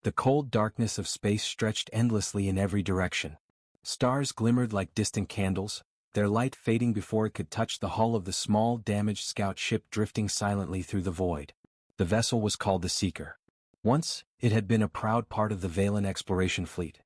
The cold darkness of space stretched endlessly in every direction. Stars glimmered like distant candles, their light fading before it could touch the hull of the small, damaged scout ship drifting silently through the void. The vessel was called the Seeker. Once, it had been a proud part of the Valen exploration fleet.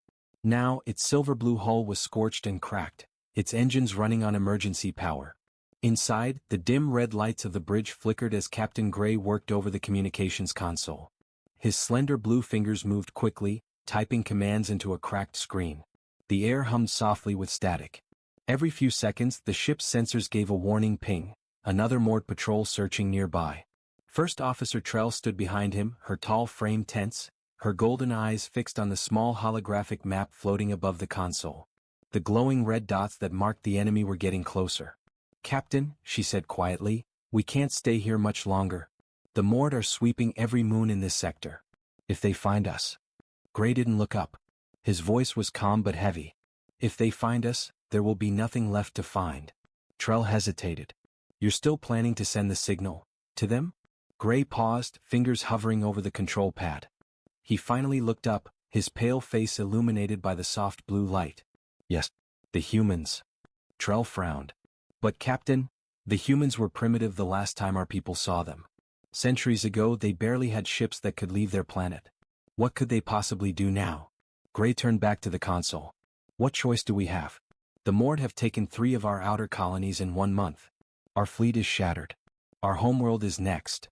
Now, its silver-blue hull was scorched and cracked, its engines running on emergency power. Inside, the dim red lights of the bridge flickered as Captain Gray worked over the communications console. His slender blue fingers moved quickly, typing commands into a cracked screen. The air hummed softly with static. Every few seconds, the ship's sensors gave a warning ping, another moored patrol searching nearby. First Officer Trell stood behind him, her tall frame tense, her golden eyes fixed on the small holographic map floating above the console. The glowing red dots that marked the enemy were getting closer. "Captain," she said quietly, "we can't stay here much longer. The Mord are sweeping every moon in this sector. If they find us..." Gray didn't look up. His voice was calm but heavy. "If they find us, there will be nothing left to find." Trell hesitated. "You're still planning to send the signal to them?" Gray paused, fingers hovering over the control pad. He finally looked up, his pale face illuminated by the soft blue light. "Yes, the humans." Trell frowned. "But Captain, the humans were primitive the last time our people saw them. Centuries ago they barely had ships that could leave their planet. What could they possibly do now?" Gray turned back to the console. "What choice do we have? The Mord have taken 3 of our outer colonies in 1 month. Our fleet is shattered. Our homeworld is next."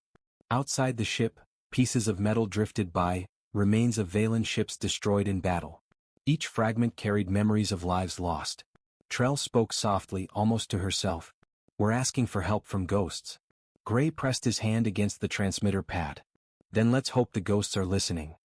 Outside the ship, pieces of metal drifted by, remains of Valen ships destroyed in battle. Each fragment carried memories of lives lost. Trell spoke softly, almost to herself. "We're asking for help from ghosts." Gray pressed his hand against the transmitter pad. "Then let's hope the ghosts are listening."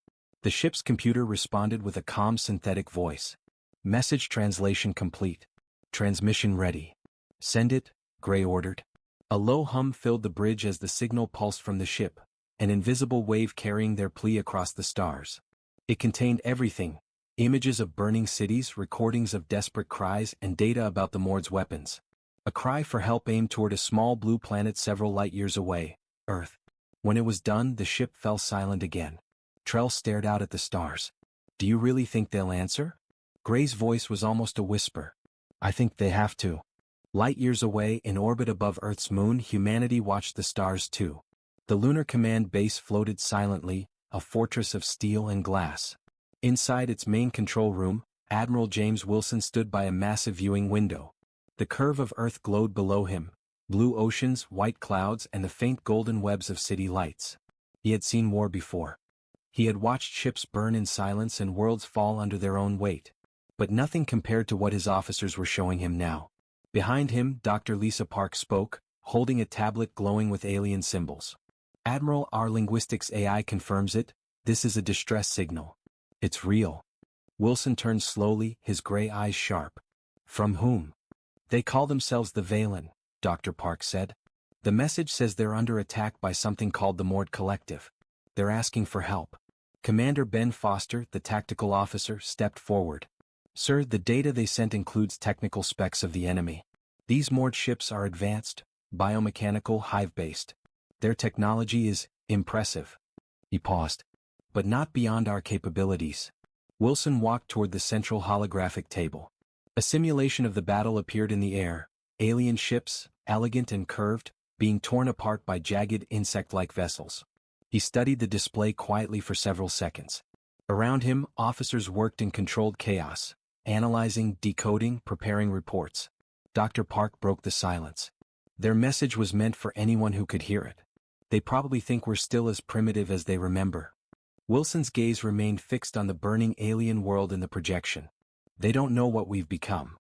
The ship's computer responded with a calm synthetic voice. "Message translation complete. Transmission ready." "Send it," Gray ordered. A low hum filled the bridge as the signal pulsed from the ship, an invisible wave carrying their plea across the stars. It contained everything: images of burning cities, recordings of desperate cries, and data about the Mord's weapons. A cry for help aimed toward a small blue planet several light-years away, Earth. When it was done, the ship fell silent again. Trell stared out at the stars. "Do you really think they'll answer?" Gray's voice was almost a whisper. "I think they have to." Light-years away, in orbit above Earth's moon, humanity watched the stars too. The Lunar Command Base floated silently, a fortress of steel and glass. Inside its main control room, Admiral James Wilson stood by a massive viewing window. The curve of Earth glowed below him, blue oceans, white clouds, and the faint golden webs of city lights. He had seen war before. He had watched ships burn in silence and worlds fall under their own weight. But nothing compared to what his officers were showing him now. Behind him, Dr. Lisa Park spoke, holding a tablet glowing with alien symbols. "Admiral, our linguistics AI confirms it. This is a distress signal. It's real." Wilson turned slowly, his gray eyes sharp. "From whom?" "They call themselves the Valen," Dr. Park said. "The message says they're under attack by something called the Mord Collective. They're asking for help." Commander Ben Foster, the tactical officer, stepped forward. "Sir, the data they sent includes technical specs of the enemy. These Mord ships are advanced, biomechanical, hive-based. Their technology is impressive." He paused. "But not beyond our capabilities." Wilson walked toward the central holographic table. A simulation of the battle appeared in the air, alien ships, elegant and curved, being torn apart by jagged insect-like vessels. He studied the display quietly for several seconds. Around him, officers worked in controlled chaos, analyzing, decoding, preparing reports. Dr. Park broke the silence. "Their message was meant for anyone who could hear it. They probably think we're still as primitive as they remember." Wilson's gaze remained fixed on the burning alien world in the projection. "They don't know what we've become."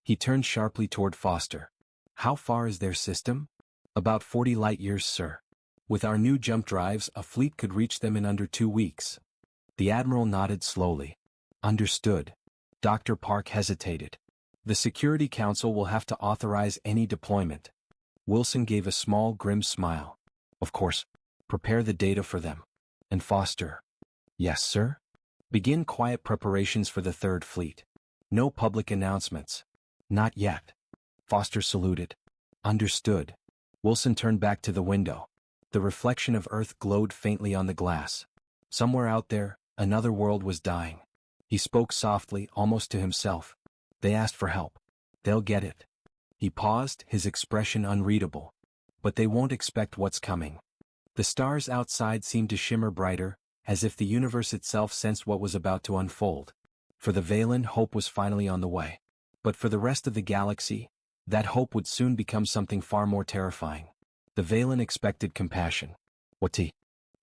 He turned sharply toward Foster. "How far is their system?" "About 40 light-years, sir. With our new jump drives, a fleet could reach them in under 2 weeks." The Admiral nodded slowly. "Understood." Dr. Park hesitated. "The Security Council will have to authorize any deployment." Wilson gave a small, grim smile. "Of course. Prepare the data for them." "And Foster?" "Yes, sir?" "Begin quiet preparations for the Third Fleet. No public announcements." "Not yet." Foster saluted. "Understood." Wilson turned back to the window. The reflection of Earth glowed faintly on the glass. Somewhere out there, Another world was dying. He spoke softly, almost to himself. They asked for help. They'll get it. He paused, his expression unreadable. But they won't expect what's coming. The stars outside seemed to shimmer brighter, as if the universe itself sensed what was about to unfold. For the Valen, hope was finally on the way. But for the rest of the galaxy, that hope would soon become something far more terrifying. The Valen expected compassion. Wati.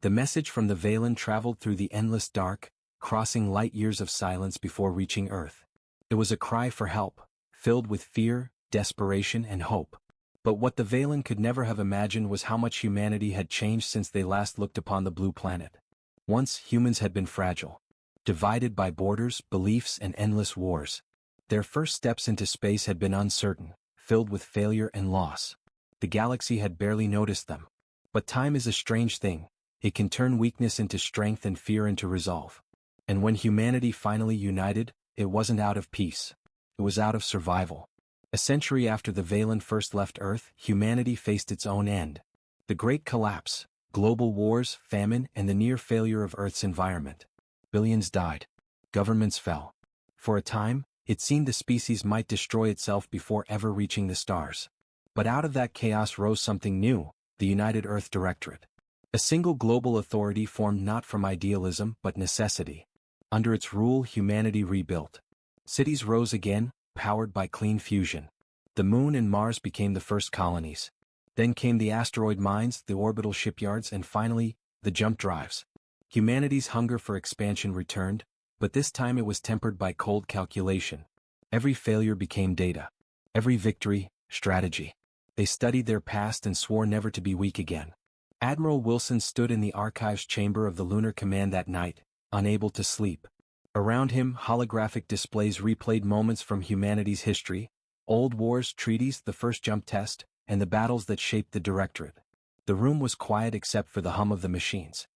The message from the Valen traveled through the endless dark, crossing light years of silence before reaching Earth. It was a cry for help, filled with fear, desperation, and hope. But what the Valen could never have imagined was how much humanity had changed since they last looked upon the blue planet. Once, humans had been fragile, divided by borders, beliefs, and endless wars. Their first steps into space had been uncertain, filled with failure and loss. The galaxy had barely noticed them. But time is a strange thing. It can turn weakness into strength and fear into resolve. And when humanity finally united, it wasn't out of peace. It was out of survival. A century after the Valen first left Earth, humanity faced its own end. The Great Collapse, global wars, famine, and the near failure of Earth's environment. Billions died. Governments fell. For a time, it seemed the species might destroy itself before ever reaching the stars. But out of that chaos rose something new, the United Earth Directorate. A single global authority formed not from idealism but necessity. Under its rule, humanity rebuilt. Cities rose again, powered by clean fusion. The Moon and Mars became the first colonies. Then came the asteroid mines, the orbital shipyards, and finally, the jump drives. Humanity's hunger for expansion returned, but this time it was tempered by cold calculation. Every failure became data. Every victory, strategy. They studied their past and swore never to be weak again. Admiral Wilson stood in the archives chamber of the Lunar Command that night, unable to sleep. Around him, holographic displays replayed moments from humanity's history, old wars, treaties, the first jump test, and the battles that shaped the Directorate. The room was quiet except for the hum of the machines.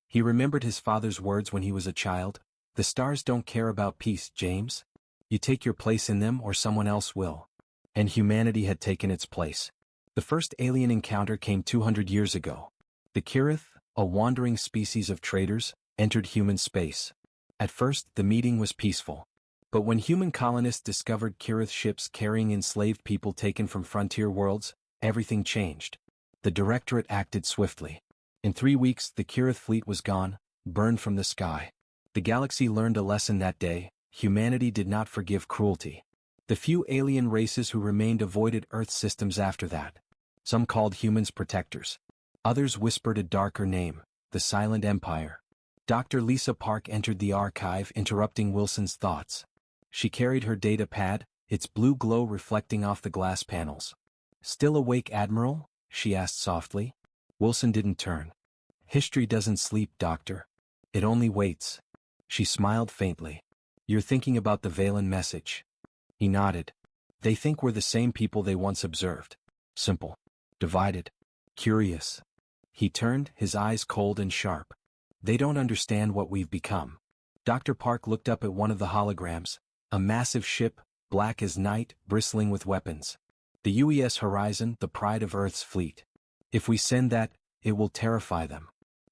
He remembered his father's words when he was a child. The stars don't care about peace, James. You take your place in them or someone else will. And humanity had taken its place. The first alien encounter came 200 years ago. The Kirith, a wandering species of traders, entered human space. At first, the meeting was peaceful. But when human colonists discovered Kirith ships carrying enslaved people taken from frontier worlds, everything changed. The Directorate acted swiftly. In 3 weeks, the Kirith fleet was gone, burned from the sky. The galaxy learned a lesson that day: humanity did not forgive cruelty. The few alien races who remained avoided Earth's systems after that. Some called humans protectors. Others whispered a darker name: the Silent Empire. Dr. Lisa Park entered the archive, interrupting Wilson's thoughts. She carried her data pad, its blue glow reflecting off the glass panels. "Still awake, Admiral?" she asked softly. Wilson didn't turn. "History doesn't sleep, Doctor. It only waits." She smiled faintly. "You're thinking about the Valen message." He nodded. "They think we're the same people they once observed. Simple. Divided. Curious." He turned, his eyes cold and sharp. "They don't understand what we've become." Dr. Park looked up at one of the holograms, a massive ship, black as night, bristling with weapons. The UES Horizon, the pride of Earth's fleet. "If we send that, it will terrify them."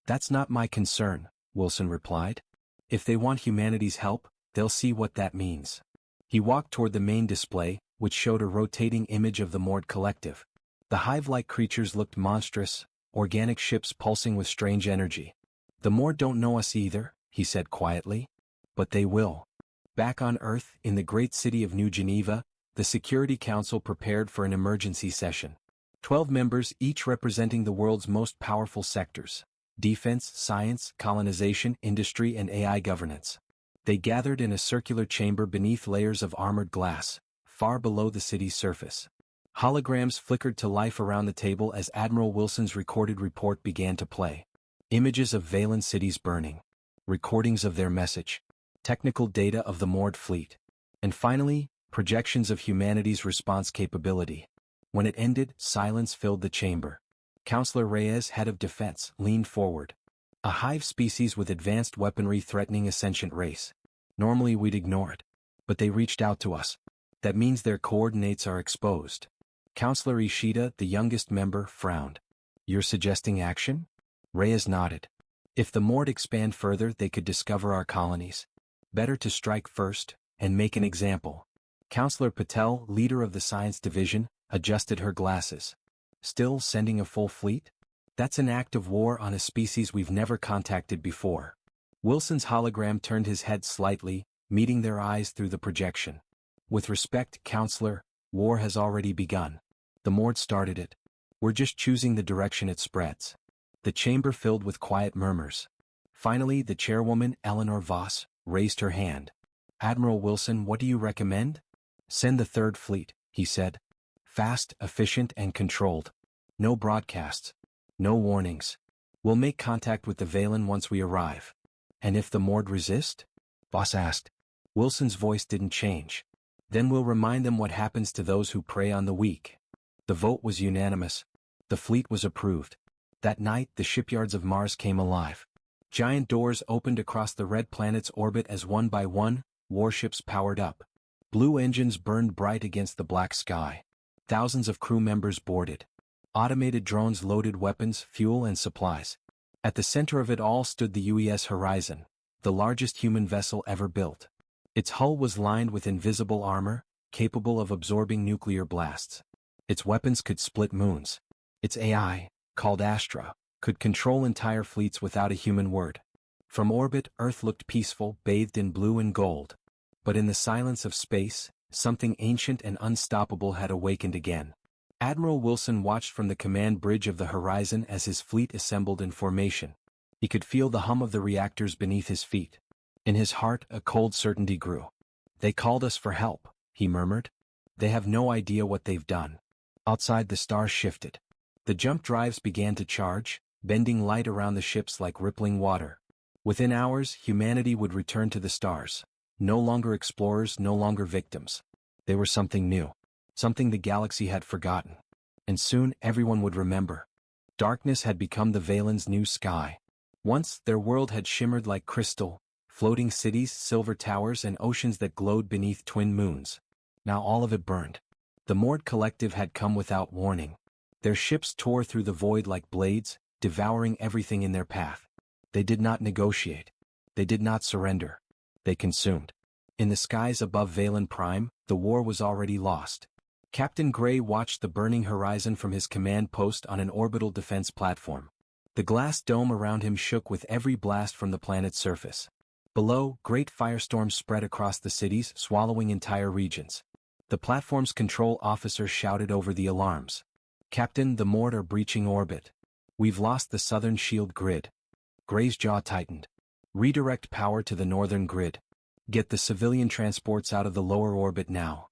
"That's not my concern," Wilson replied. "If they want humanity's help, they'll see what that means." He walked toward the main display, which showed a rotating image of the Mord Collective. The hive-like creatures looked monstrous, organic ships pulsing with strange energy. "The Mord don't know us either," he said quietly. "But they will." Back on Earth, in the great city of New Geneva, the Security Council prepared for an emergency session. 12 members, each representing the world's most powerful sectors: defense, science, colonization, industry, and AI governance. They gathered in a circular chamber beneath layers of armored glass, far below the city's surface. Holograms flickered to life around the table as Admiral Wilson's recorded report began to play. Images of Valen cities burning. Recordings of their message. Technical data of the Mord fleet. And finally, projections of humanity's response capability. When it ended, silence filled the chamber. Counselor Reyes, head of defense, leaned forward. "A hive species with advanced weaponry threatening a sentient race. Normally we'd ignore it. But they reached out to us. That means their coordinates are exposed." Counselor Ishida, the youngest member, frowned. "You're suggesting action?" Reyes nodded. If the Mord expand further, they could discover our colonies. Better to strike first, and make an example. Counselor Patel, leader of the science division, adjusted her glasses. Still sending a full fleet? That's an act of war on a species we've never contacted before. Wilson's hologram turned his head slightly, meeting their eyes through the projection. With respect, Counselor, war has already begun. The Mord started it. We're just choosing the direction it spreads. The chamber filled with quiet murmurs. Finally, the chairwoman, Eleanor Voss, raised her hand. Admiral Wilson, what do you recommend? Send the Third Fleet, he said. Fast, efficient, and controlled. No broadcasts. No warnings. We'll make contact with the Valen once we arrive. And if the Mord resist? Voss asked. Wilson's voice didn't change. Then we'll remind them what happens to those who prey on the weak. The vote was unanimous. The fleet was approved. That night, the shipyards of Mars came alive. Giant doors opened across the red planet's orbit as one by one, warships powered up. Blue engines burned bright against the black sky. Thousands of crew members boarded. Automated drones loaded weapons, fuel, and supplies. At the center of it all stood the UES Horizon, the largest human vessel ever built. Its hull was lined with invisible armor, capable of absorbing nuclear blasts. Its weapons could split moons. Its AI, called Astra, could control entire fleets without a human word. From orbit, Earth looked peaceful, bathed in blue and gold. But in the silence of space, something ancient and unstoppable had awakened again. Admiral Wilson watched from the command bridge of the Horizon as his fleet assembled in formation. He could feel the hum of the reactors beneath his feet. In his heart, a cold certainty grew. They called us for help, he murmured. They have no idea what they've done. Outside, the stars shifted. The jump drives began to charge, bending light around the ships like rippling water. Within hours, humanity would return to the stars. No longer explorers, no longer victims. They were something new. Something the galaxy had forgotten. And soon, everyone would remember. Darkness had become the Valen's new sky. Once, their world had shimmered like crystal, floating cities, silver towers, and oceans that glowed beneath twin moons. Now all of it burned. The Mord Collective had come without warning. Their ships tore through the void like blades, devouring everything in their path. They did not negotiate. They did not surrender. They consumed. In the skies above Valen Prime, the war was already lost. Captain Gray watched the burning horizon from his command post on an orbital defense platform. The glass dome around him shook with every blast from the planet's surface. Below, great firestorms spread across the cities, swallowing entire regions. The platform's control officer shouted over the alarms. Captain, the Mord are breaching orbit. We've lost the southern shield grid. Gray's jaw tightened. Redirect power to the northern grid. Get the civilian transports out of the lower orbit now.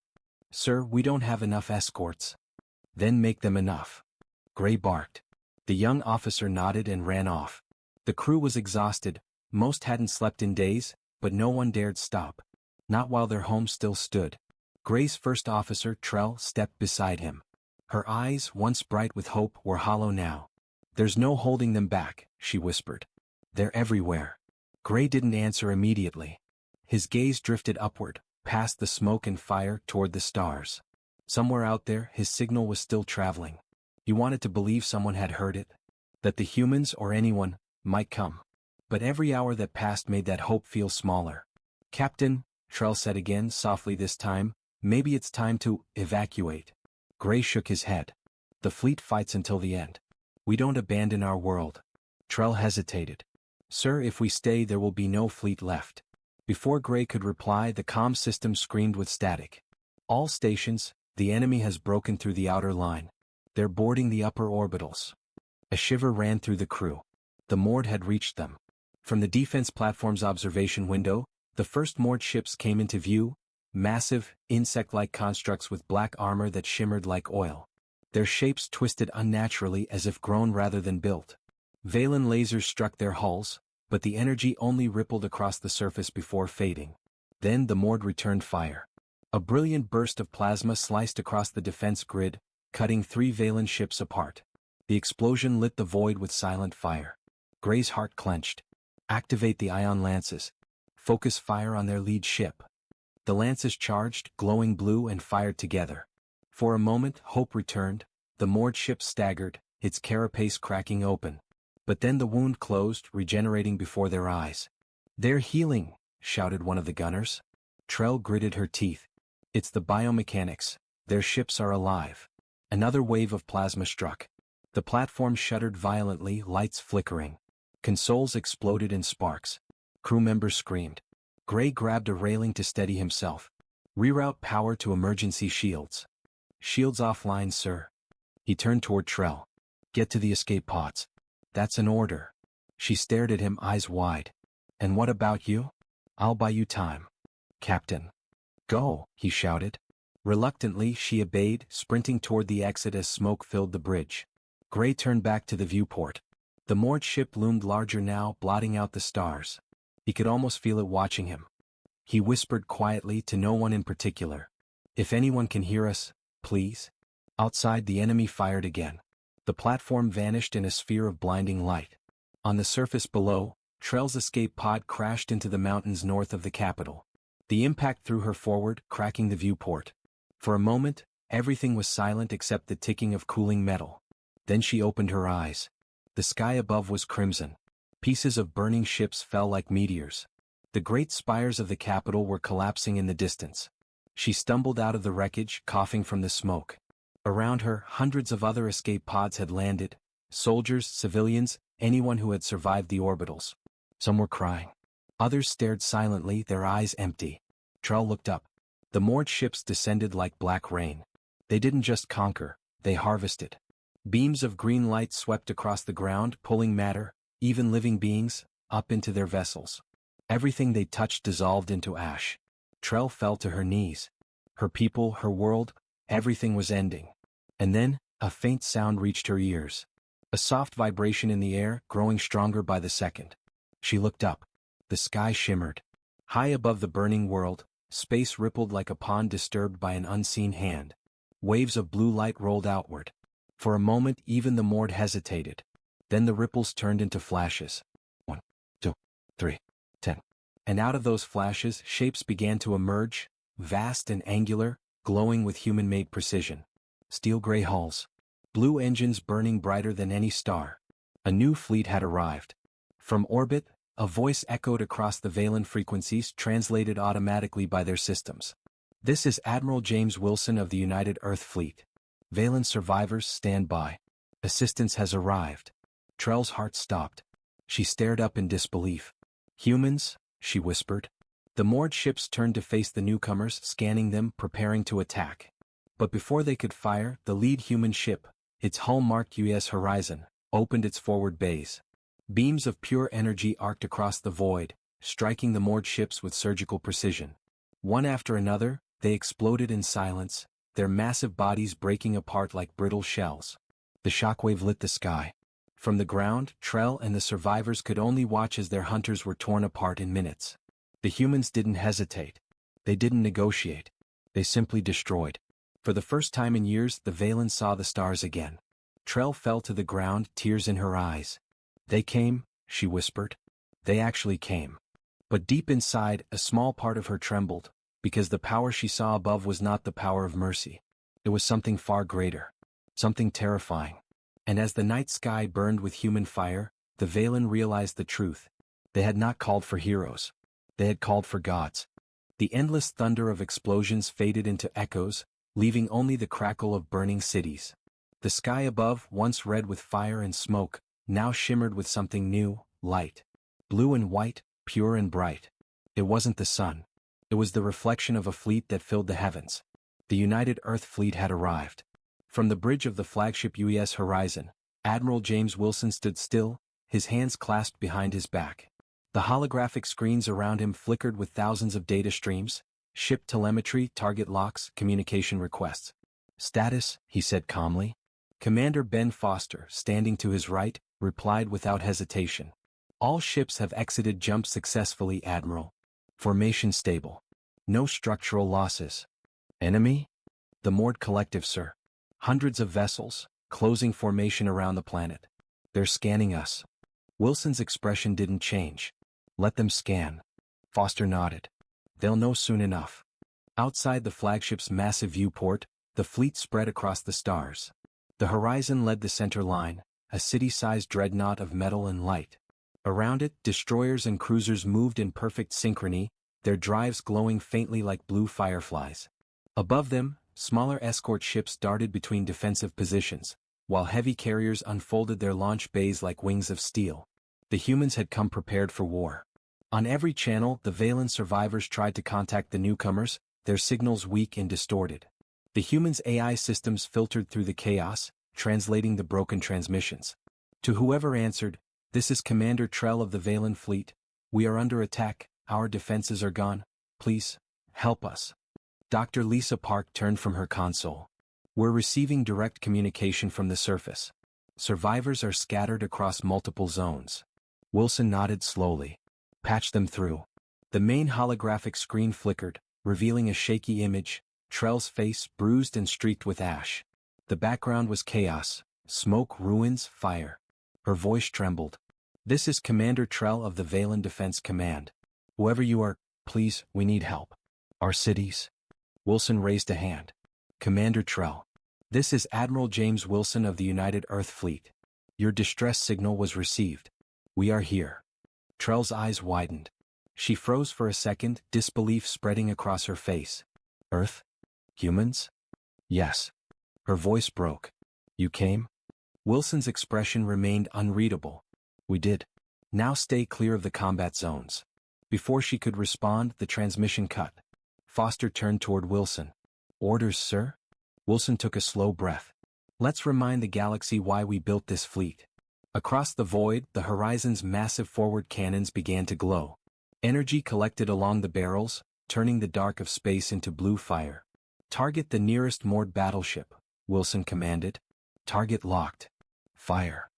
Sir, we don't have enough escorts. Then make them enough. Gray barked. The young officer nodded and ran off. The crew was exhausted. Most hadn't slept in days, but no one dared stop. Not while their home still stood. Gray's first officer, Trell, stepped beside him. Her eyes, once bright with hope, were hollow now. There's no holding them back, she whispered. They're everywhere. Gray didn't answer immediately. His gaze drifted upward, past the smoke and fire, toward the stars. Somewhere out there, his signal was still traveling. He wanted to believe someone had heard it. That the humans, or anyone, might come. But every hour that passed made that hope feel smaller. Captain, Trell said again, softly this time, maybe it's time to evacuate. Gray shook his head. The fleet fights until the end. We don't abandon our world. Trell hesitated. Sir, if we stay, there will be no fleet left. Before Gray could reply, the comm system screamed with static. All stations, the enemy has broken through the outer line. They're boarding the upper orbitals. A shiver ran through the crew. The Mord had reached them. From the defense platform's observation window, the first Mord ships came into view, massive, insect-like constructs with black armor that shimmered like oil. Their shapes twisted unnaturally as if grown rather than built. Valen lasers struck their hulls, but the energy only rippled across the surface before fading. Then the Mord returned fire. A brilliant burst of plasma sliced across the defense grid, cutting 3 Valen ships apart. The explosion lit the void with silent fire. Gray's heart clenched. Activate the ion lances. Focus fire on their lead ship. The lances charged, glowing blue, and fired together. For a moment, hope returned. The Mord ship staggered, its carapace cracking open. But then the wound closed, regenerating before their eyes. "They're healing," shouted one of the gunners. Trell gritted her teeth. "It's the biomechanics. Their ships are alive." Another wave of plasma struck. The platform shuddered violently, lights flickering. Consoles exploded in sparks. Crew members screamed. Gray grabbed a railing to steady himself. "Reroute power to emergency shields." "Shields offline, sir." He turned toward Trell. "Get to the escape pods." "That's an order." She stared at him, eyes wide. "And what about you?" "I'll buy you time." "Captain." "Go," he shouted. Reluctantly, she obeyed, sprinting toward the exit as smoke filled the bridge. Gray turned back to the viewport. The moored ship loomed larger now, blotting out the stars. He could almost feel it watching him. He whispered quietly to no one in particular. "If anyone can hear us, please." Outside, the enemy fired again. The platform vanished in a sphere of blinding light. On the surface below, Trell's escape pod crashed into the mountains north of the capital. The impact threw her forward, cracking the viewport. For a moment, everything was silent except the ticking of cooling metal. Then she opened her eyes. The sky above was crimson. Pieces of burning ships fell like meteors. The great spires of the capital were collapsing in the distance. She stumbled out of the wreckage, coughing from the smoke. Around her, hundreds of other escape pods had landed. Soldiers, civilians, anyone who had survived the orbitals. Some were crying. Others stared silently, their eyes empty. Trell looked up. The moored ships descended like black rain. They didn't just conquer, they harvested. Beams of green light swept across the ground, pulling matter, even living beings, up into their vessels. Everything they touched dissolved into ash. Trell fell to her knees. Her people, her world, everything was ending. And then, a faint sound reached her ears. A soft vibration in the air, growing stronger by the second. She looked up. The sky shimmered. High above the burning world, space rippled like a pond disturbed by an unseen hand. Waves of blue light rolled outward. For a moment even the moored hesitated. Then the ripples turned into flashes. 1, 2, 3, 10. And out of those flashes shapes began to emerge, vast and angular, glowing with human-made precision. Steel-gray hulls. Blue engines burning brighter than any star. A new fleet had arrived. From orbit, a voice echoed across the Valen frequencies, translated automatically by their systems. "This is Admiral James Wilson of the United Earth Fleet. Valen survivors, stand by. Assistance has arrived." Trell's heart stopped. She stared up in disbelief. "Humans?" she whispered. The moored ships turned to face the newcomers, scanning them, preparing to attack. But before they could fire, the lead human ship, its hull marked US Horizon, opened its forward bays. Beams of pure energy arced across the void, striking the moored ships with surgical precision. One after another, they exploded in silence, their massive bodies breaking apart like brittle shells. The shockwave lit the sky. From the ground, Trell and the survivors could only watch as their hunters were torn apart in minutes. The humans didn't hesitate. They didn't negotiate. They simply destroyed. For the first time in years, the Valen saw the stars again. Trell fell to the ground, tears in her eyes. "They came," she whispered. "They actually came." But deep inside, a small part of her trembled, because the power she saw above was not the power of mercy. It was something far greater. Something terrifying. And as the night sky burned with human fire, the Valen realized the truth. They had not called for heroes. They had called for gods. The endless thunder of explosions faded into echoes, leaving only the crackle of burning cities. The sky above, once red with fire and smoke, now shimmered with something new, light. Blue and white, pure and bright. It wasn't the sun. It was the reflection of a fleet that filled the heavens. The United Earth Fleet had arrived. From the bridge of the flagship US Horizon, Admiral James Wilson stood still, his hands clasped behind his back. The holographic screens around him flickered with thousands of data streams, ship telemetry, target locks, communication requests. "Status," he said calmly. Commander Ben Foster, standing to his right, replied without hesitation. "All ships have exited jump successfully, Admiral. Formation stable. No structural losses." "Enemy?" "The moored collective, sir. Hundreds of vessels, closing formation around the planet. They're scanning us." Wilson's expression didn't change. "Let them scan." Foster nodded. "They'll know soon enough." Outside the flagship's massive viewport, the fleet spread across the stars. The horizon led the center line, a city-sized dreadnought of metal and light. Around it, destroyers and cruisers moved in perfect synchrony, their drives glowing faintly like blue fireflies. Above them, smaller escort ships darted between defensive positions, while heavy carriers unfolded their launch bays like wings of steel. The humans had come prepared for war. On every channel, the Valen survivors tried to contact the newcomers, their signals weak and distorted. The humans' AI systems filtered through the chaos, translating the broken transmissions. To whoever answered, "This is Commander Trell of the Valen fleet. We are under attack, our defenses are gone. Please, help us." Dr. Lisa Park turned from her console. "We're receiving direct communication from the surface. Survivors are scattered across multiple zones." Wilson nodded slowly. "Patch them through." The main holographic screen flickered, revealing a shaky image, Trell's face bruised and streaked with ash. The background was chaos, smoke, ruins, fire. Her voice trembled. "This is Commander Trell of the Valen Defense Command. Whoever you are, please, we need help." "Our cities?" Wilson raised a hand. "Commander Trell. This is Admiral James Wilson of the United Earth Fleet. Your distress signal was received. We are here." Trell's eyes widened. She froze for a second, disbelief spreading across her face. "Earth? Humans?" "Yes." Her voice broke. "You came?" Wilson's expression remained unreadable. "We did. Now stay clear of the combat zones." Before she could respond, the transmission cut. Foster turned toward Wilson. "Orders, sir?" Wilson took a slow breath. "Let's remind the galaxy why we built this fleet." Across the void, the horizon's massive forward cannons began to glow. Energy collected along the barrels, turning the dark of space into blue fire. "Target the nearest moored battleship," Wilson commanded. "Target locked. Fire."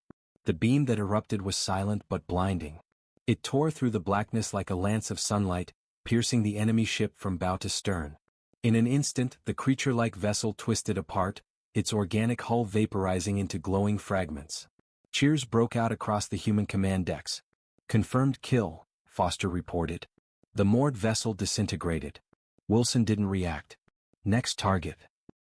The beam that erupted was silent but blinding. It tore through the blackness like a lance of sunlight, piercing the enemy ship from bow to stern. In an instant, the creature-like vessel twisted apart, its organic hull vaporizing into glowing fragments. Cheers broke out across the human command decks. "Confirmed kill," Foster reported. The moored vessel disintegrated. Wilson didn't react. "Next target."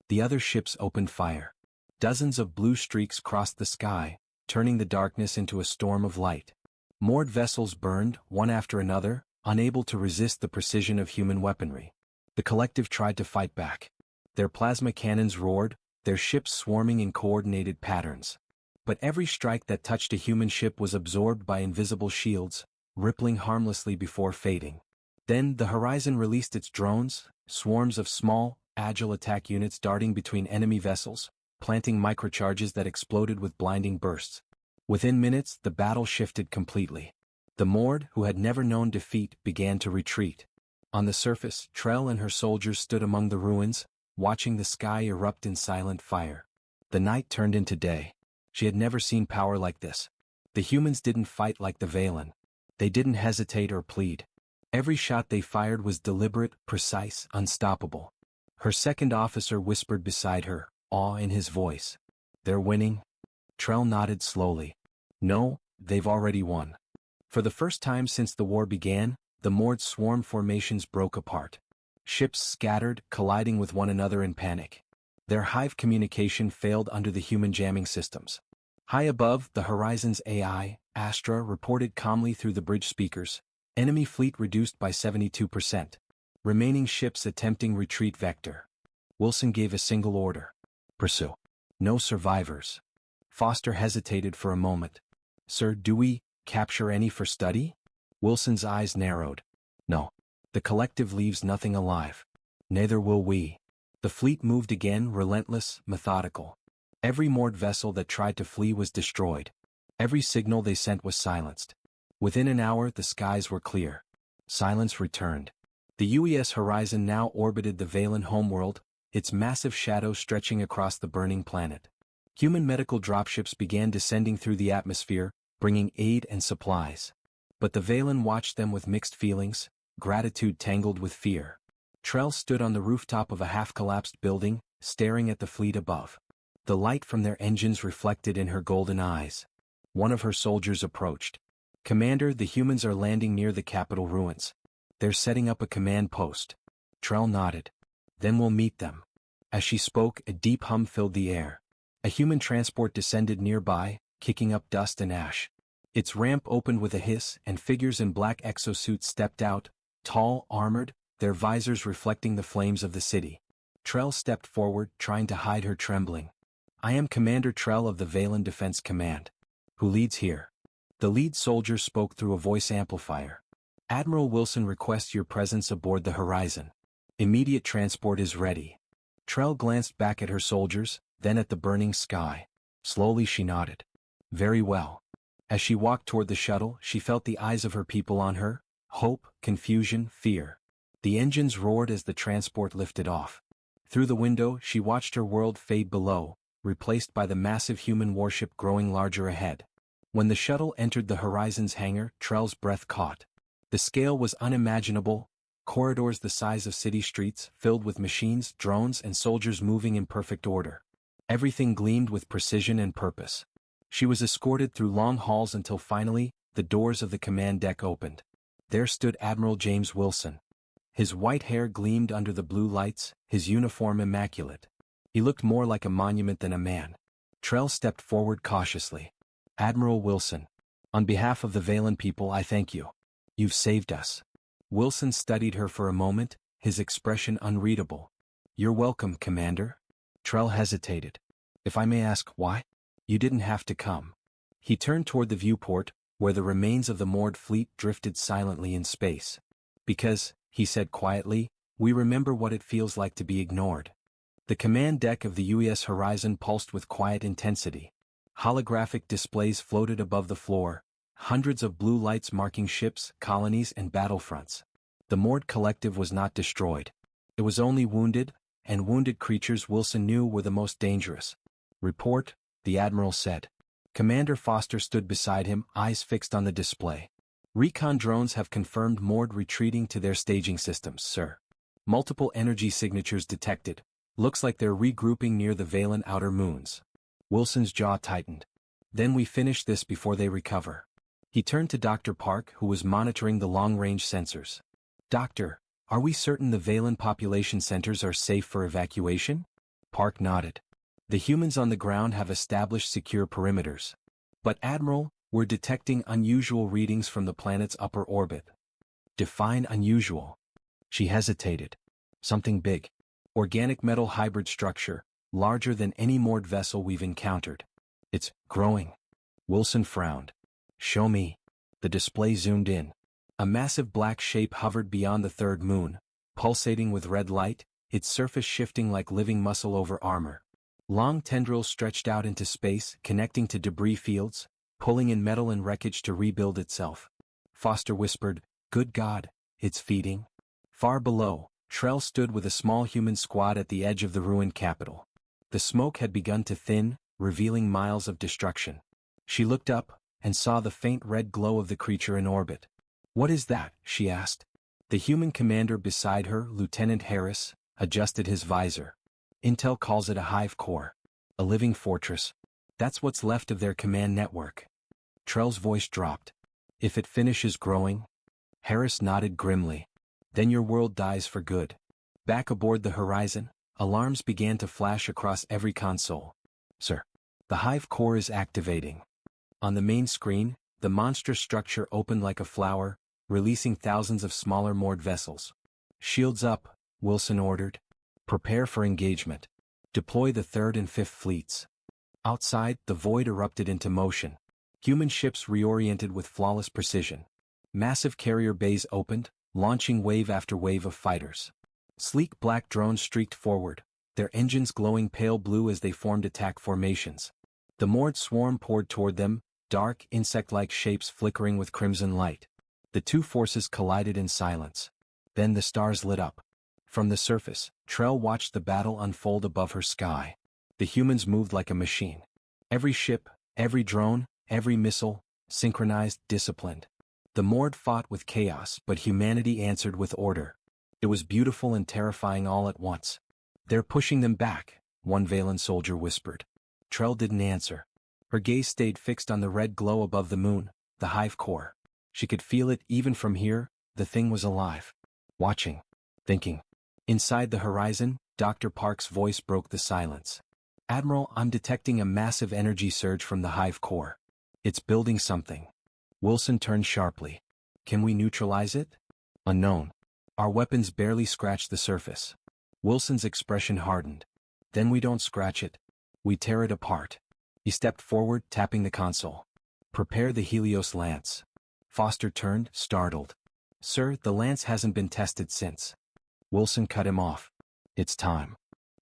The other ships opened fire. Dozens of blue streaks crossed the sky, turning the darkness into a storm of light. Moored vessels burned, one after another, unable to resist the precision of human weaponry. The collective tried to fight back. Their plasma cannons roared, their ships swarming in coordinated patterns. But every strike that touched a human ship was absorbed by invisible shields, rippling harmlessly before fading. Then the horizon released its drones, swarms of small, agile attack units darting between enemy vessels, planting microcharges that exploded with blinding bursts. Within minutes, the battle shifted completely. The Mord, who had never known defeat, began to retreat. On the surface, Trell and her soldiers stood among the ruins, watching the sky erupt in silent fire. The night turned into day. She had never seen power like this. The humans didn't fight like the Valen. They didn't hesitate or plead. Every shot they fired was deliberate, precise, unstoppable. Her second officer whispered beside her, awe in his voice. "They're winning?" Trell nodded slowly. "No, they've already won." For the first time since the war began, the moored swarm formations broke apart. Ships scattered, colliding with one another in panic. Their hive communication failed under the human jamming systems. High above, the horizon's AI, Astra, reported calmly through the bridge speakers. Enemy fleet reduced by 72%. Remaining ships attempting retreat vector. Wilson gave a single order. "Pursue." "No survivors." Foster hesitated for a moment. "Sir, do we capture any for study?" Wilson's eyes narrowed. "No. The collective leaves nothing alive. Neither will we." The fleet moved again, relentless, methodical. Every moored vessel that tried to flee was destroyed. Every signal they sent was silenced. Within an hour, the skies were clear. Silence returned. The UES horizon now orbited the Valen homeworld, its massive shadow stretching across the burning planet. Human medical dropships began descending through the atmosphere, bringing aid and supplies. But the Valen watched them with mixed feelings, gratitude tangled with fear. Trell stood on the rooftop of a half-collapsed building, staring at the fleet above. The light from their engines reflected in her golden eyes. One of her soldiers approached. "Commander, the humans are landing near the capital ruins. They're setting up a command post." Trell nodded. "Then we'll meet them." As she spoke, a deep hum filled the air. A human transport descended nearby, kicking up dust and ash. Its ramp opened with a hiss, and figures in black exosuits stepped out, tall, armored, their visors reflecting the flames of the city. Trell stepped forward, trying to hide her trembling. "I am Commander Trell of the Valen Defense Command. Who leads here?" The lead soldier spoke through a voice amplifier. "Admiral Wilson requests your presence aboard the Horizon. Immediate transport is ready." Trell glanced back at her soldiers, then at the burning sky. Slowly she nodded. "Very well." As she walked toward the shuttle, she felt the eyes of her people on her. Hope, confusion, fear. The engines roared as the transport lifted off. Through the window, she watched her world fade below, replaced by the massive human warship growing larger ahead. When the shuttle entered the Horizon's hangar, Trell's breath caught. The scale was unimaginable, corridors the size of city streets, filled with machines, drones, and soldiers moving in perfect order. Everything gleamed with precision and purpose. She was escorted through long halls until finally, the doors of the command deck opened. There stood Admiral James Wilson. His white hair gleamed under the blue lights, his uniform immaculate. He looked more like a monument than a man. Trell stepped forward cautiously. "Admiral Wilson, on behalf of the Valen people, I thank you. You've saved us." Wilson studied her for a moment, his expression unreadable. "You're welcome, Commander." Trell hesitated. "If I may ask, why? You didn't have to come." He turned toward the viewport, where the remains of the moored fleet drifted silently in space. "Because," he said quietly, "we remember what it feels like to be ignored." The command deck of the US Horizon pulsed with quiet intensity. Holographic displays floated above the floor, hundreds of blue lights marking ships, colonies, and battlefronts. The moored collective was not destroyed. It was only wounded, and wounded creatures Wilson knew were the most dangerous. "Report," the Admiral said. Commander Foster stood beside him, eyes fixed on the display. "Recon drones have confirmed moored retreating to their staging systems, sir. Multiple energy signatures detected. Looks like they're regrouping near the Valen outer moons." Wilson's jaw tightened. "Then we finish this before they recover." He turned to Dr. Park, who was monitoring the long-range sensors. "Doctor, are we certain the Valen population centers are safe for evacuation?" Park nodded. "The humans on the ground have established secure perimeters. But Admiral, we're detecting unusual readings from the planet's upper orbit." "Define unusual." She hesitated. "Something big. Organic metal hybrid structure, larger than any moored vessel we've encountered. It's growing." Wilson frowned. "Show me." The display zoomed in. A massive black shape hovered beyond the third moon, pulsating with red light, its surface shifting like living muscle over armor. Long tendrils stretched out into space, connecting to debris fields, pulling in metal and wreckage to rebuild itself. Foster whispered, "Good God, it's feeding." Far below, Trell stood with a small human squad at the edge of the ruined capital. The smoke had begun to thin, revealing miles of destruction. She looked up, and saw the faint red glow of the creature in orbit. "What is that?" she asked. The human commander beside her, Lieutenant Harris, adjusted his visor. "Intel calls it a hive core. A living fortress. That's what's left of their command network." Trell's voice dropped. "If it finishes growing?" Harris nodded grimly. "Then your world dies for good." Back aboard the Horizon, alarms began to flash across every console. "Sir, the hive core is activating." On the main screen, the monstrous structure opened like a flower, releasing thousands of smaller moored vessels. "Shields up," Wilson ordered. "Prepare for engagement. Deploy the 3rd and 5th fleets." Outside, the void erupted into motion. Human ships reoriented with flawless precision. Massive carrier bays opened, launching wave after wave of fighters. Sleek black drones streaked forward, their engines glowing pale blue as they formed attack formations. The moored swarm poured toward them, dark, insect-like shapes flickering with crimson light. The two forces collided in silence. Then the stars lit up. From the surface, Trell watched the battle unfold above her sky. The humans moved like a machine. Every ship, every drone, every missile, synchronized, disciplined. The moored fought with chaos, but humanity answered with order. It was beautiful and terrifying all at once. "They're pushing them back," one Valen soldier whispered. Trell didn't answer. Her gaze stayed fixed on the red glow above the moon, the hive core. She could feel it even from here. The thing was alive. Watching. Thinking. Inside the Horizon, Dr. Park's voice broke the silence. Admiral, I'm detecting a massive energy surge from the hive core. It's building something. Wilson turned sharply. Can we neutralize it? Unknown. Our weapons barely scratch the surface. Wilson's expression hardened. Then we don't scratch it. We tear it apart. He stepped forward, tapping the console. Prepare the Helios lance. Foster turned, startled. Sir, the lance hasn't been tested since. Wilson cut him off. It's time.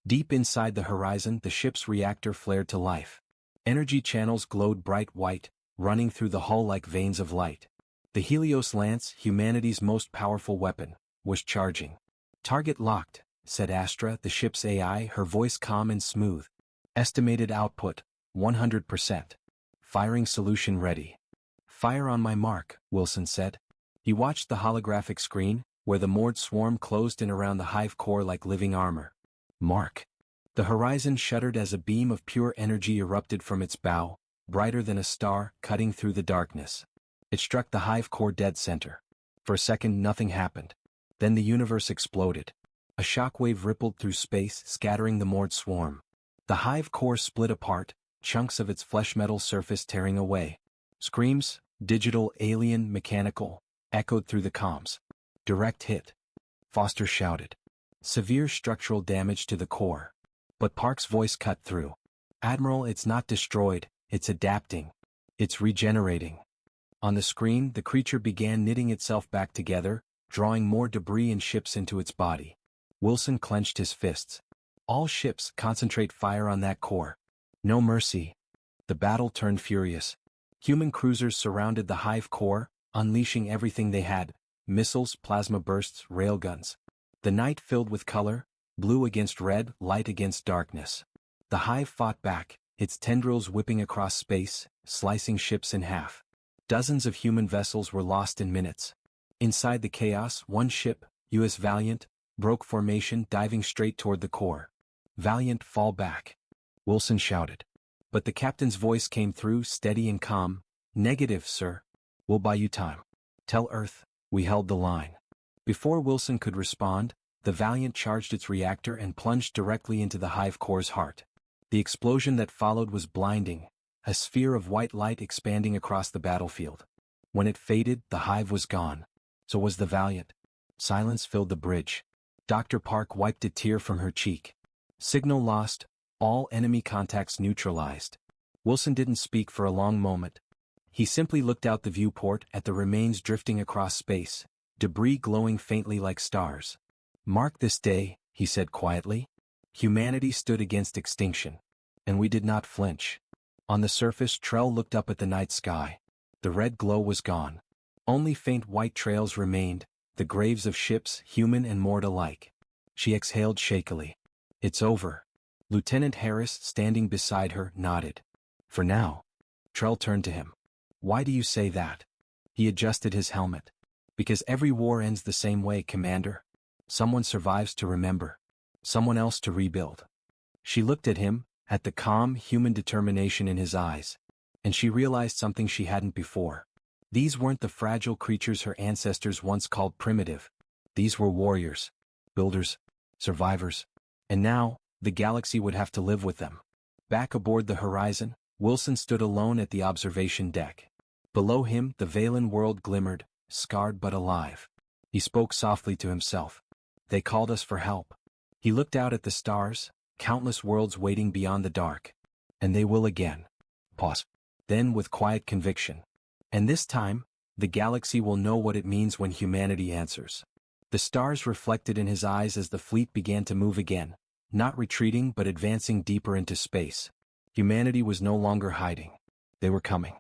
Deep inside the horizon, the ship's reactor flared to life. Energy channels glowed bright white, running through the hull like veins of light. The Helios lance, humanity's most powerful weapon, was charging. Target locked, said Astra, the ship's AI, her voice calm and smooth. Estimated output, 100%. Firing solution ready. Fire on my mark, Wilson said. He watched the holographic screen, where the moored swarm closed in around the hive core like living armor. Mark. The horizon shuddered as a beam of pure energy erupted from its bow, brighter than a star, cutting through the darkness. It struck the hive core dead center. For a second nothing happened. Then the universe exploded. A shockwave rippled through space, scattering the moored swarm. The hive core split apart, chunks of its flesh metal surface tearing away. Screams, digital, alien, mechanical, echoed through the comms. Direct hit. Foster shouted. Severe structural damage to the core. But Park's voice cut through. Admiral, it's not destroyed, it's adapting. It's regenerating. On the screen, the creature began knitting itself back together, drawing more debris and ships into its body. Wilson clenched his fists. All ships, concentrate fire on that core. No mercy. The battle turned furious. Human cruisers surrounded the hive core, unleashing everything they had: missiles, plasma bursts, railguns. The night filled with color, blue against red, light against darkness. The hive fought back, its tendrils whipping across space, slicing ships in half. Dozens of human vessels were lost in minutes. Inside the chaos, one ship, U.S. Valiant, broke formation, diving straight toward the core. Valiant, fall back. Wilson shouted. But the captain's voice came through, steady and calm. Negative, sir. We'll buy you time. Tell Earth, we held the line. Before Wilson could respond, the Valiant charged its reactor and plunged directly into the hive core's heart. The explosion that followed was blinding, a sphere of white light expanding across the battlefield. When it faded, the hive was gone. So was the Valiant. Silence filled the bridge. Dr. Park wiped a tear from her cheek. Signal lost, all enemy contacts neutralized. Wilson didn't speak for a long moment. He simply looked out the viewport at the remains drifting across space, debris glowing faintly like stars. Mark this day, he said quietly. Humanity stood against extinction. And we did not flinch. On the surface, Trell looked up at the night sky. The red glow was gone. Only faint white trails remained, the graves of ships, human and moored alike. She exhaled shakily. It's over. Lieutenant Harris, standing beside her, nodded. For now. Trell turned to him. Why do you say that? He adjusted his helmet. Because every war ends the same way, Commander. Someone survives to remember. Someone else to rebuild. She looked at him, at the calm, human determination in his eyes. And she realized something she hadn't before. These weren't the fragile creatures her ancestors once called primitive. These were warriors, builders, survivors. And now, the galaxy would have to live with them. Back aboard the Horizon, Wilson stood alone at the observation deck. Below him, the Valen world glimmered, scarred but alive. He spoke softly to himself. They called us for help. He looked out at the stars, countless worlds waiting beyond the dark. And they will again. Pause. Then with quiet conviction. And this time, the galaxy will know what it means when humanity answers. The stars reflected in his eyes as the fleet began to move again, not retreating but advancing deeper into space. Humanity was no longer hiding. They were coming.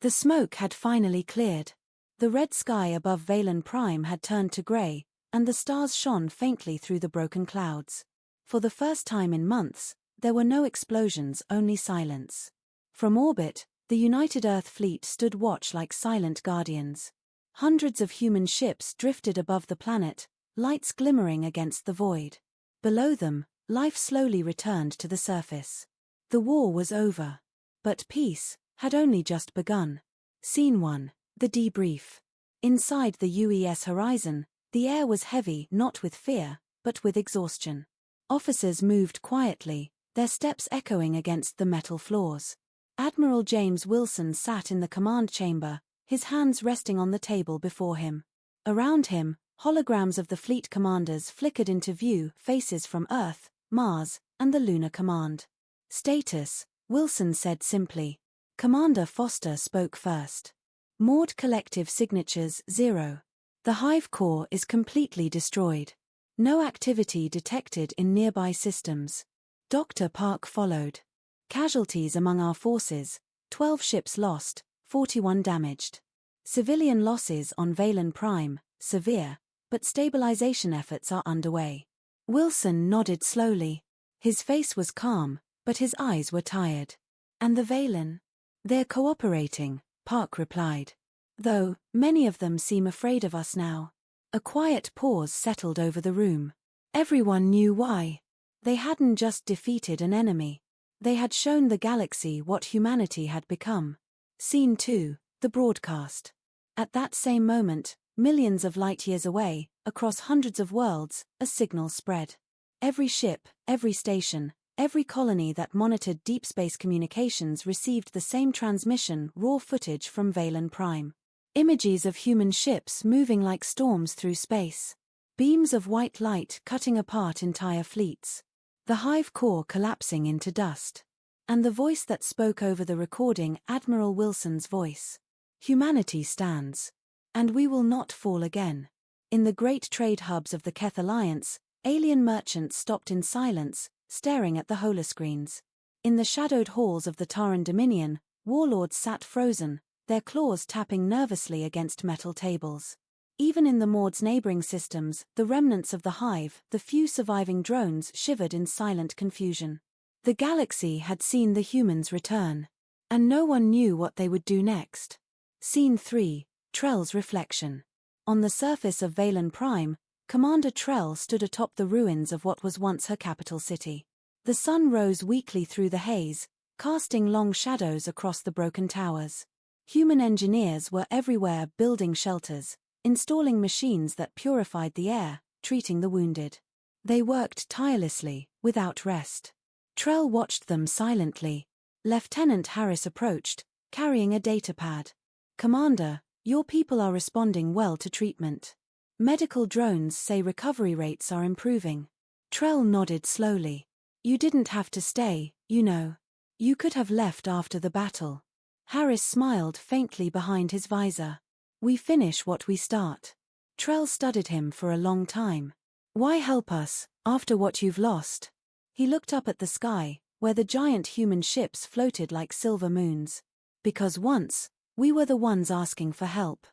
The smoke had finally cleared. The red sky above Valen Prime had turned to grey, and the stars shone faintly through the broken clouds. For the first time in months, there were no explosions, only silence. From orbit, the United Earth fleet stood watch like silent guardians. Hundreds of human ships drifted above the planet, lights glimmering against the void. Below them, life slowly returned to the surface. The war was over. But peace had only just begun. Scene 1. The debrief. Inside the UES Horizon, the air was heavy not with fear, but with exhaustion. Officers moved quietly, their steps echoing against the metal floors. Admiral James Wilson sat in the command chamber, his hands resting on the table before him. Around him, holograms of the fleet commanders flickered into view, faces from Earth, Mars, and the Lunar Command. Status, Wilson said simply. Commander Foster spoke first. Moored collective signatures 0. The hive core is completely destroyed. No activity detected in nearby systems. Dr. Park followed. Casualties among our forces, 12 ships lost, 41 damaged. Civilian losses on Valen Prime, severe, but stabilization efforts are underway. Wilson nodded slowly. His face was calm, but his eyes were tired. And the Valen? They're cooperating, Park replied. Though, many of them seem afraid of us now. A quiet pause settled over the room. Everyone knew why. They hadn't just defeated an enemy. They had shown the galaxy what humanity had become. Scene 2, the broadcast. At that same moment, millions of light-years away, across hundreds of worlds, a signal spread. Every ship, every station, every colony that monitored deep space communications received the same transmission, raw footage from Valen Prime. Images of human ships moving like storms through space. Beams of white light cutting apart entire fleets. The hive core collapsing into dust. And the voice that spoke over the recording, Admiral Wilson's voice. Humanity stands. And we will not fall again. In the great trade hubs of the Keth Alliance, alien merchants stopped in silence, staring at the holoscreens. In the shadowed halls of the Taran Dominion, warlords sat frozen, their claws tapping nervously against metal tables. Even in the Maud's neighboring systems, the remnants of the hive, the few surviving drones, shivered in silent confusion. The galaxy had seen the humans return. And no one knew what they would do next. Scene 3, Trell's reflection. On the surface of Valen Prime, Commander Trell stood atop the ruins of what was once her capital city. The sun rose weakly through the haze, casting long shadows across the broken towers. Human engineers were everywhere building shelters, installing machines that purified the air, treating the wounded. They worked tirelessly, without rest. Trell watched them silently. Lieutenant Harris approached, carrying a datapad. Commander, your people are responding well to treatment. Medical drones say recovery rates are improving. Trell nodded slowly. You didn't have to stay, you know. You could have left after the battle. Harris smiled faintly behind his visor. We finish what we start. Trell studied him for a long time. Why help us, after what you've lost? He looked up at the sky, where the giant human ships floated like silver moons. Because once, we were the ones asking for help.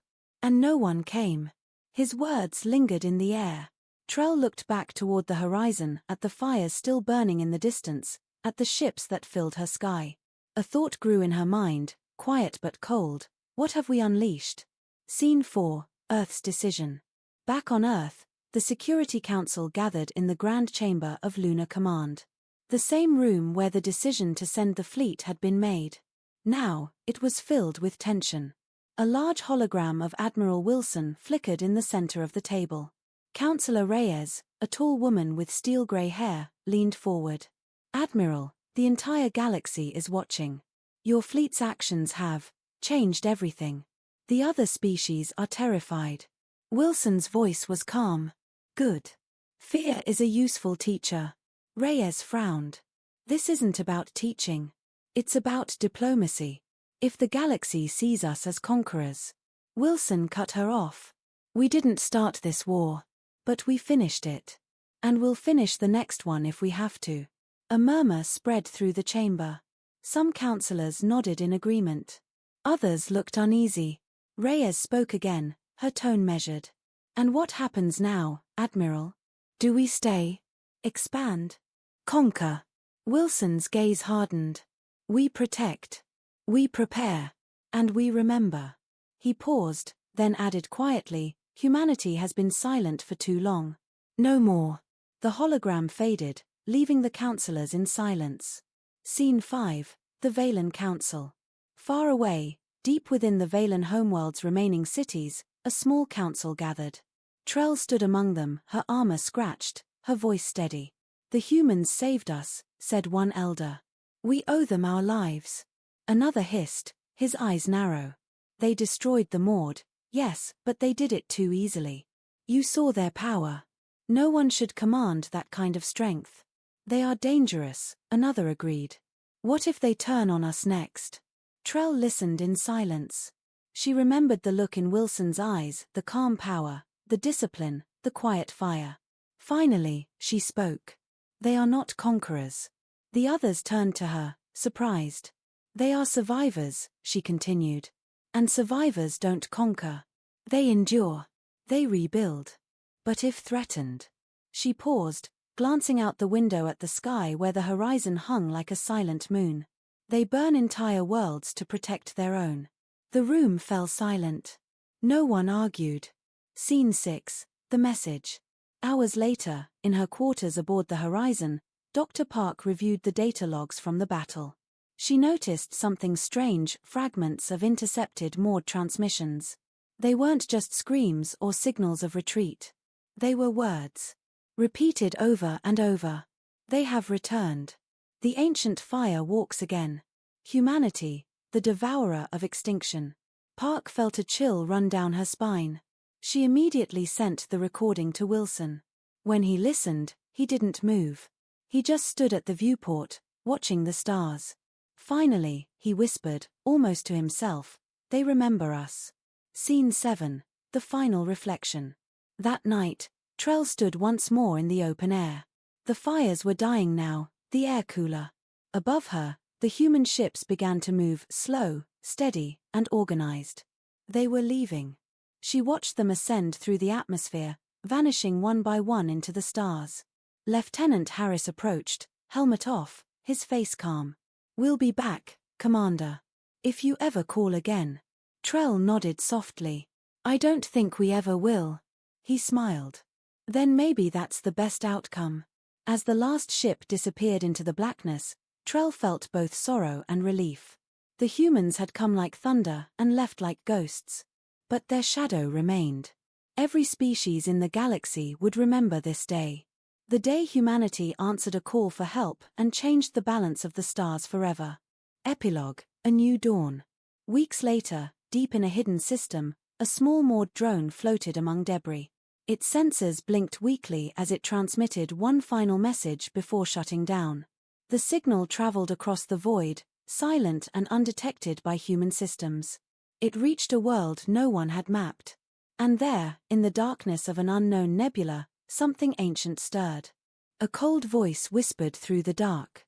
And no one came. His words lingered in the air. Trell looked back toward the horizon, at the fires still burning in the distance, at the ships that filled her sky. A thought grew in her mind, quiet but cold. What have we unleashed? Scene 4, Earth's decision. Back on Earth, the Security Council gathered in the Grand Chamber of Lunar Command. The same room where the decision to send the fleet had been made. Now, it was filled with tension. A large hologram of Admiral Wilson flickered in the center of the table. Councillor Reyes, a tall woman with steel-gray hair, leaned forward. Admiral, the entire galaxy is watching. Your fleet's actions have changed everything. The other species are terrified. Wilson's voice was calm. Good. Fear is a useful teacher. Reyes frowned. This isn't about teaching. It's about diplomacy. If the galaxy sees us as conquerors. Wilson cut her off. We didn't start this war. But we finished it. And we'll finish the next one if we have to. A murmur spread through the chamber. Some councillors nodded in agreement. Others looked uneasy. Reyes spoke again, her tone measured. And what happens now, Admiral? Do we stay? Expand? Conquer? Wilson's gaze hardened. We protect. We prepare. And we remember. He paused, then added quietly, humanity has been silent for too long. No more. The hologram faded, leaving the councillors in silence. Scene 5, the Valen Council. Far away, deep within the Valen homeworld's remaining cities, a small council gathered. Trell stood among them, her armor scratched, her voice steady. "The humans saved us," said one elder. "We owe them our lives." Another hissed, his eyes narrow. "They destroyed the Maud, yes, but they did it too easily. You saw their power. No one should command that kind of strength." "They are dangerous," another agreed. "What if they turn on us next?" Trell listened in silence. She remembered the look in Wilson's eyes, the calm power, the discipline, the quiet fire. Finally, she spoke. "They are not conquerors." The others turned to her, surprised. "They are survivors," she continued. "And survivors don't conquer. They endure. They rebuild. But if threatened." She paused, glancing out the window at the sky where the horizon hung like a silent moon. "They burn entire worlds to protect their own." The room fell silent. No one argued. Scene 6, the message. Hours later, in her quarters aboard the Horizon, Dr. Park reviewed the data logs from the battle. She noticed something strange: fragments of intercepted Maud transmissions. They weren't just screams or signals of retreat. They were words. Repeated over and over. "They have returned. The ancient fire walks again. Humanity, the devourer of extinction." Park felt a chill run down her spine. She immediately sent the recording to Wilson. When he listened, he didn't move. He just stood at the viewport, watching the stars. Finally, he whispered, almost to himself, "They remember us." Scene 7, the final reflection. That night, Trell stood once more in the open air. The fires were dying now, the air cooler. Above her, the human ships began to move, slow, steady, and organized. They were leaving. She watched them ascend through the atmosphere, vanishing one by one into the stars. Lieutenant Harris approached, helmet off, his face calm. "We'll be back, Commander. If you ever call again." Trell nodded softly. "I don't think we ever will." He smiled. "Then maybe that's the best outcome." As the last ship disappeared into the blackness, Trell felt both sorrow and relief. The humans had come like thunder and left like ghosts. But their shadow remained. Every species in the galaxy would remember this day. The day humanity answered a call for help and changed the balance of the stars forever. Epilogue: A New Dawn. Weeks later, deep in a hidden system, a small Maud drone floated among debris. Its sensors blinked weakly as it transmitted one final message before shutting down. The signal traveled across the void, silent and undetected by human systems. It reached a world no one had mapped. And there, in the darkness of an unknown nebula, something ancient stirred. A cold voice whispered through the dark.